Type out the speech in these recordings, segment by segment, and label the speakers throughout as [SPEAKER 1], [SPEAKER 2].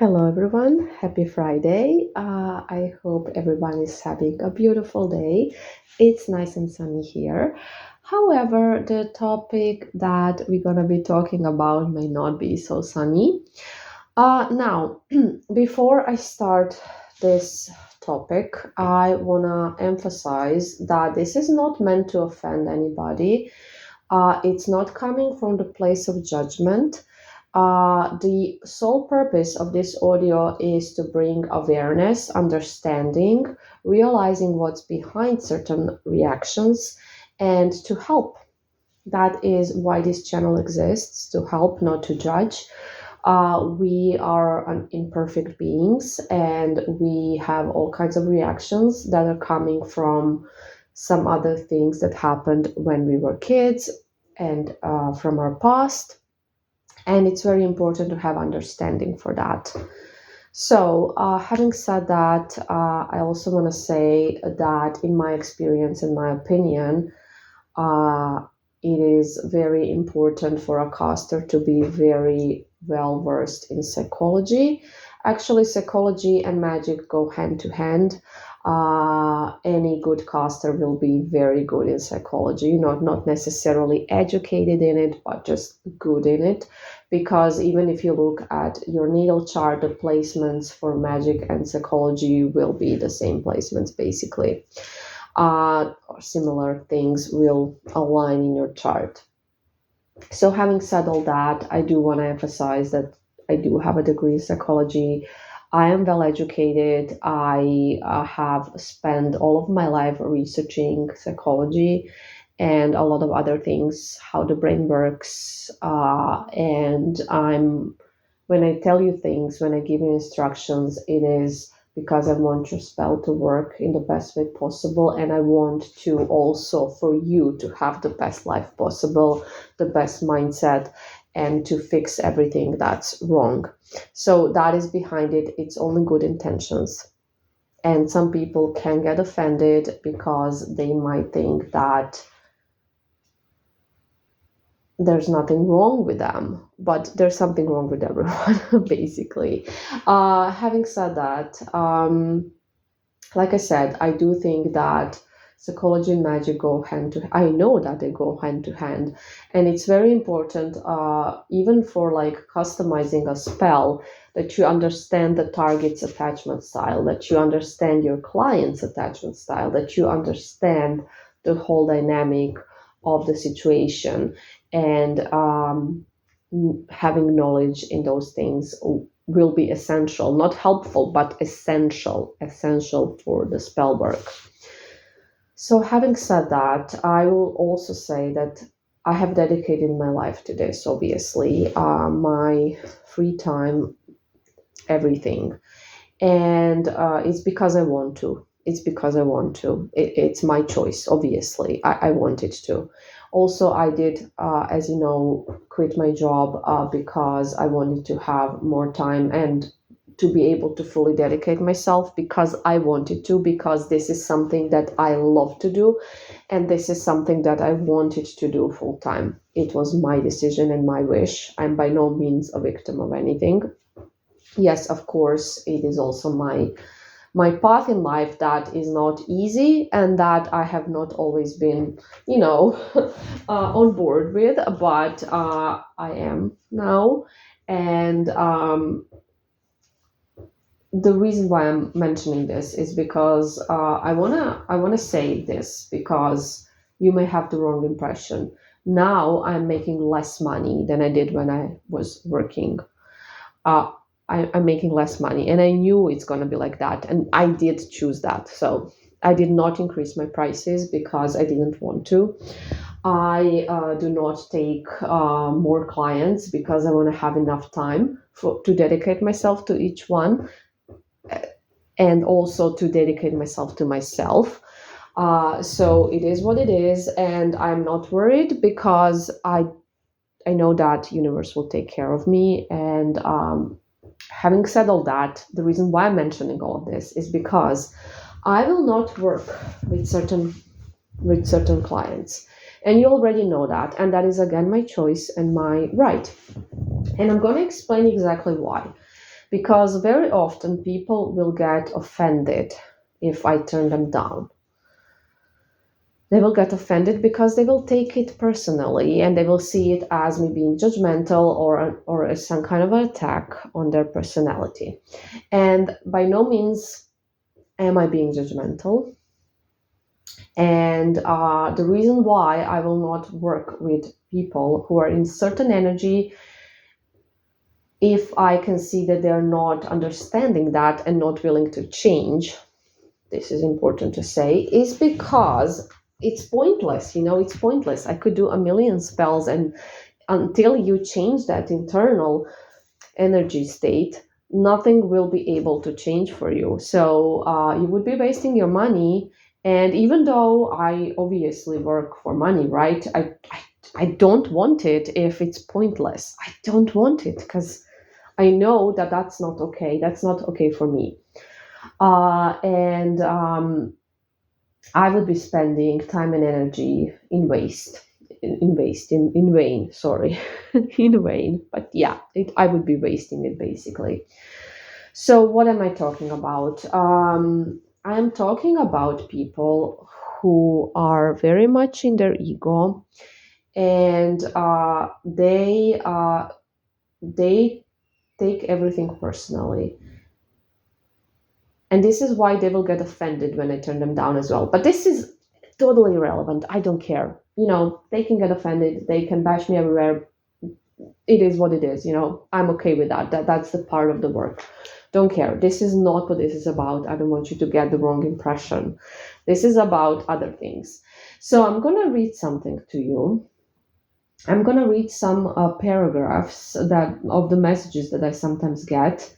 [SPEAKER 1] Hello, everyone. Happy Friday. I hope everyone is having a beautiful day. It's nice and sunny here. However, the topic that we're going to be talking about may not be so sunny. Now, before I start this topic, I want to emphasize that this is not meant to offend anybody. It's not coming from the place of judgment. The sole purpose of this audio is to bring awareness, understanding, realizing what's behind certain reactions, and to help. That is why this channel exists, to help, not to judge. We are imperfect beings and we have all kinds of reactions that are coming from some other things that happened when we were kids and from our past. And it's very important to have understanding for that. So, having said that, I also want to say that in my experience, in my opinion, uh, it is very important for a caster to be very well versed in psychology. Actually, psychology and magic go hand to hand. Any good caster will be very good in psychology, not necessarily educated in it, but just good in it. Because even if you look at your natal chart, the placements for magic and psychology will be the same placements basically. Or similar things will align in your chart. So, having said all that, I do want to emphasize that I do have a degree in psychology. I am well educated. I have spent all of my life researching psychology and a lot of other things, how the brain works. When I tell you things, when I give you instructions, it is because I want your spell to work in the best way possible. And I want to also for you to have the best life possible, the best mindset, and to fix everything that's wrong. So that is behind it. It's only good intentions. And some people can get offended because they might think that there's nothing wrong with them, but there's something wrong with everyone, basically. Having said that, like I said, I do think that psychology and magic go hand to. I know that they go hand to hand, and it's very important, even for like customizing a spell, that you understand the target's attachment style, that you understand your client's attachment style, that you understand the whole dynamic of the situation, and having knowledge in those things will be essential, not helpful, but essential for the spell work. So, having said that, I will also say that I have dedicated my life to this, obviously, my free time, everything. And it's because I want to. It's because I want to. It's my choice, obviously. I wanted to. Also, I did, as you know, quit my job because I wanted to have more time and to be able to fully dedicate myself because I wanted to, because this is something that I love to do. And this is something that I wanted to do full time. It was my decision and my wish. I'm by no means a victim of anything. Yes, of course, it is also my path in life that is not easy and that I have not always been, on board with, but I am now. And the reason why I'm mentioning this is because I wanna say this because you may have the wrong impression. Now I'm making less money than I did when I was working. uh, I'm making less money. And I knew it's going to be like that. And I did choose that. So I did not increase my prices because I didn't want to. I do not take more clients because I want to have enough time to dedicate myself to each one, and also to dedicate myself to myself. So it is what it is. And I'm not worried because I know that universe will take care of me. And having said all that, the reason why I'm mentioning all of this is because I will not work with certain clients. And you already know that. And that is again my choice and my right. And I'm going to explain exactly why. because very often people will get offended if I turn them down. They will get offended because they will take it personally and they will see it as me being judgmental or as some kind of an attack on their personality. And by no means am I being judgmental. And the reason why I will not work with people who are in certain energy, if I can see that they're not understanding that and not willing to change, this is important to say, is because it's pointless. It's pointless. I could do a million spells, and until you change that internal energy state, nothing will be able to change for you. So you would be wasting your money. And even though I obviously work for money, right? I don't want it if it's pointless. I don't want it because I know that that's not okay. That's not okay for me. And I would be spending time and energy in vain, sorry, in vain. But yeah, I would be wasting it basically. So what am I talking about? I'm talking about people who are very much in their ego, and they take everything personally. And this is why they will get offended when I turn them down as well. But this is totally irrelevant. I don't care. They can get offended. They can bash me everywhere. It is what it is. I'm okay with that. That's the part of the work. Don't care. This is not what this is about. I don't want you to get the wrong impression. This is about other things. So I'm going to read something to you. I'm going to read some paragraphs of the messages that I sometimes get.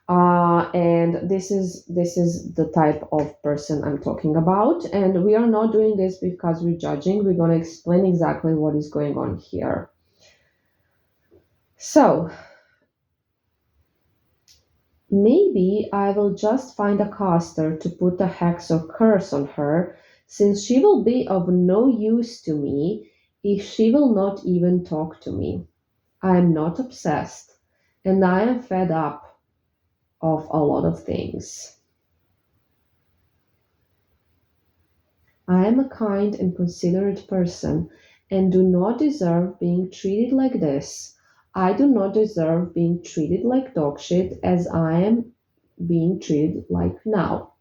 [SPEAKER 1] And this is the type of person I'm talking about. And we are not doing this because we're judging. We're going to explain exactly what is going on here. So, maybe I will just find a caster to put a hex or curse on her, since she will be of no use to me if she will not even talk to me. I am not obsessed, and I am fed up of a lot of things. I am a kind and considerate person and do not deserve being treated like this. I do not deserve being treated like dog shit as I am being treated like now.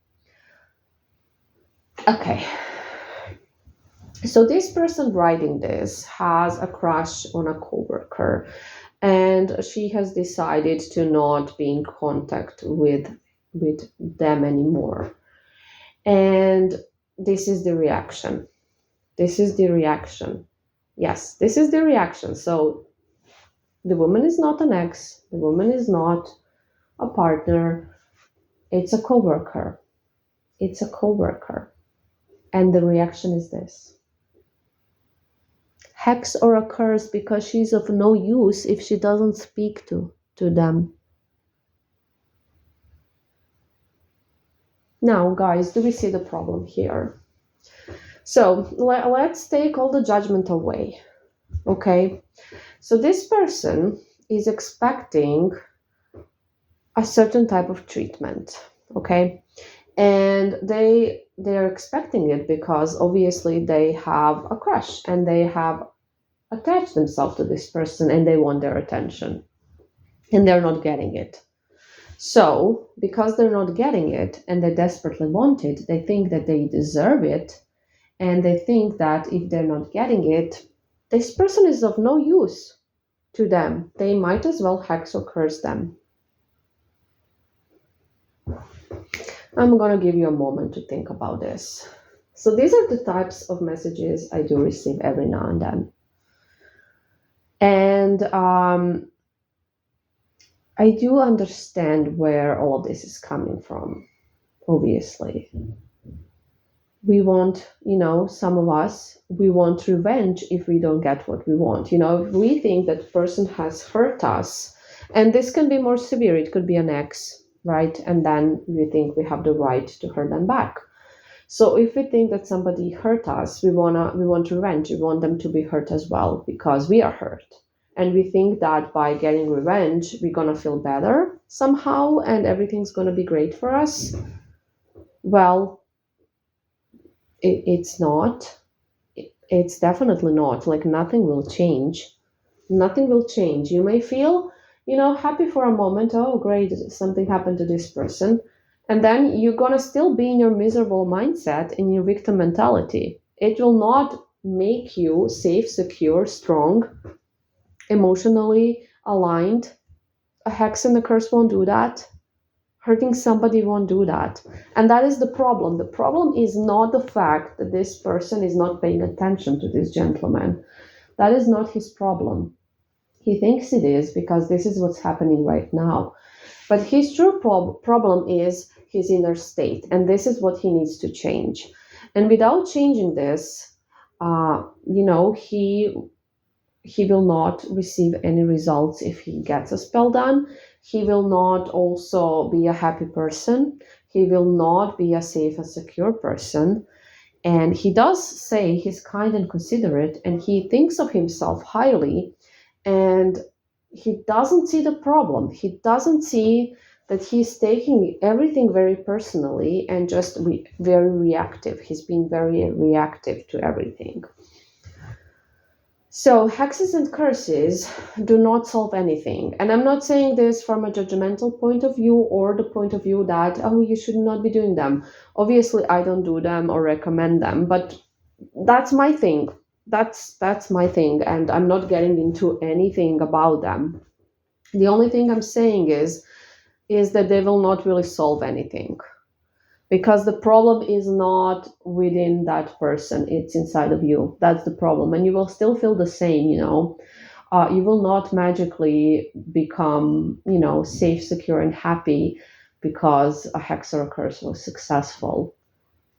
[SPEAKER 1] Okay. So this person writing this has a crush on a coworker, and she has decided to not be in contact with them anymore. And this is the reaction. This is the reaction. Yes, this is the reaction. So the woman is not an ex. The woman is not a partner. It's a coworker. It's a coworker. And the reaction is this. Hex or a curse because she's of no use if she doesn't speak to them. Now, guys, do we see the problem here? So let's take all the judgment away. Okay? So this person is expecting a certain type of treatment. Okay? And they're expecting it because obviously they have a crush and they have attached themselves to this person and they want their attention. And they're not getting it. So, because they're not getting it and they desperately want it, they think that they deserve it. And they think that if they're not getting it, this person is of no use to them. They might as well hex or curse them. I'm going to give you a moment to think about this. So these are the types of messages I do receive every now and then. And I do understand where all of this is coming from, obviously. We want, some of us, we want revenge if we don't get what we want. If we think that person has hurt us, and this can be more severe, it could be an ex, right? And then we think we have the right to hurt them back. So if we think that somebody hurt us, we want revenge. We want them to be hurt as well because we are hurt. and we think that by getting revenge, we're gonna feel better somehow and everything's gonna be great for us. Well, it's not. It's definitely not. Like, nothing will change. Nothing will change. You may feel, happy for a moment. Oh, great, something happened to this person. And then you're going to still be in your miserable mindset, in your victim mentality. It will not make you safe, secure, strong, emotionally aligned. A hex and a curse won't do that. Hurting somebody won't do that. And that is the problem. The problem is not the fact that this person is not paying attention to this gentleman. That is not his problem. He thinks it is because this is what's happening right now. But his true problem is his inner state, and this is what he needs to change. And without changing this, he will not receive any results if he gets a spell done. He will not also be a happy person. He will not be a safe and secure person. And he does say he's kind and considerate, and he thinks of himself highly, and he doesn't see the problem. He doesn't see that he's taking everything very personally and just very reactive. He's been very reactive to everything. So hexes and curses do not solve anything. And I'm not saying this from a judgmental point of view or the point of view that, oh, you should not be doing them. Obviously, I don't do them or recommend them, but that's my thing. That's my thing, and I'm not getting into anything about them. The only thing I'm saying is that they will not really solve anything, because the problem is not within that person, it's inside of you. That's the problem, and you will still feel the same. You will not magically become safe, secure, and happy because a hex or a curse was successful.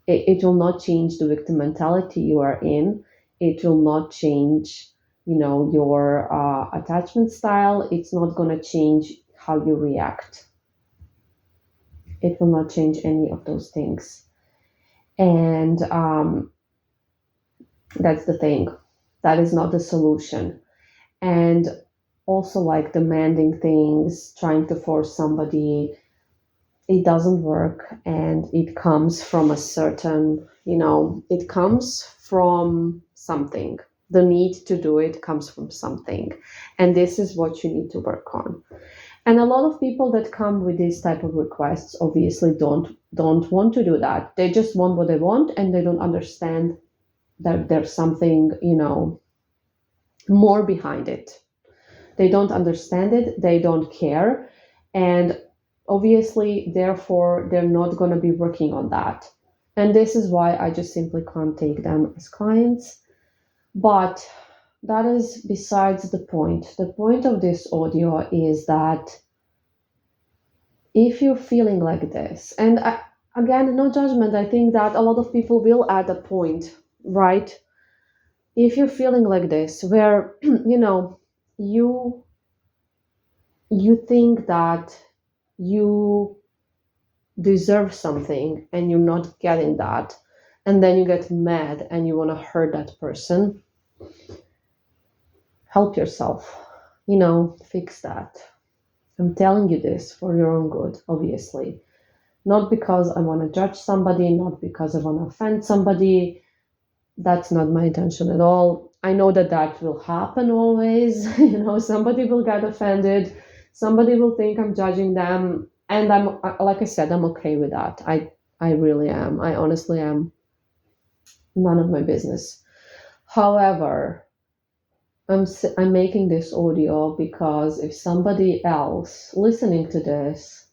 [SPEAKER 1] It will not change the victim mentality you are in. It will not change your attachment style. It's not going to change how you react. It will not change any of those things. And that's the thing. That is not the solution. And also, like, demanding things, trying to force somebody, it doesn't work. And it comes from a certain, it comes from something. The need to do it comes from something. And this is what you need to work on. And a lot of people that come with these type of requests obviously don't want to do that. They just want what they want, and they don't understand that there's something, more behind it. They don't understand it. They don't care. And obviously, therefore, they're not going to be working on that. And this is why I just simply can't take them as clients. But that is besides the point. The point of this audio is that if you're feeling like this, and again, no judgment, I think that a lot of people will at a point, right? If you're feeling like this, where you think that you deserve something and you're not getting that, and then you get mad and you want to hurt that person, help yourself, fix that. I'm telling you this for your own good, obviously. Not because I want to judge somebody, not because I want to offend somebody. That's not my intention at all. I know that will happen always. Somebody will get offended. Somebody will think I'm judging them. And I'm, like I said, I'm okay with that. I really am. I honestly am. None of my business. However, I'm making this audio because if somebody else listening to this,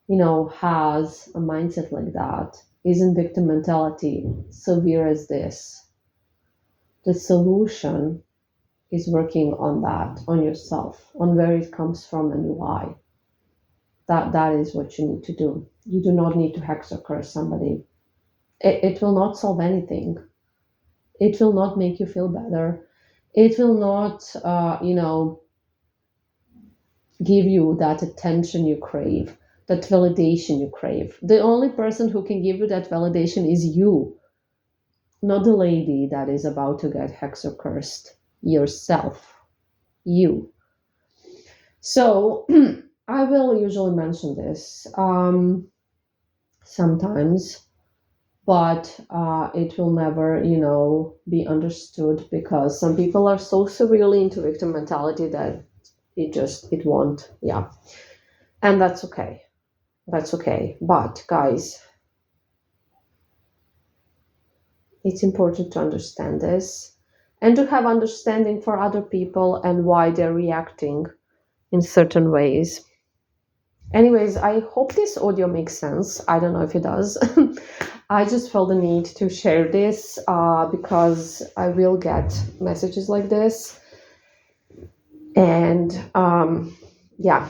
[SPEAKER 1] has a mindset like that, is in victim mentality severe as this, the solution is working on that, on yourself, on where it comes from and why. That is what you need to do. You do not need to hex or curse somebody. It will not solve anything. It will not make you feel better. It will not, give you that attention you crave, that validation you crave. The only person who can give you that validation is you, not the lady that is about to get hex or cursed, yourself. you. So I will usually mention this sometimes, but it will never, be understood because some people are so severely into victim mentality that it won't. Yeah. And that's okay. That's okay. But guys, it's important to understand this and to have understanding for other people and why they're reacting in certain ways. Anyways, I hope this audio makes sense. I don't know if it does. I just felt the need to share this because I will get messages like this. And yeah,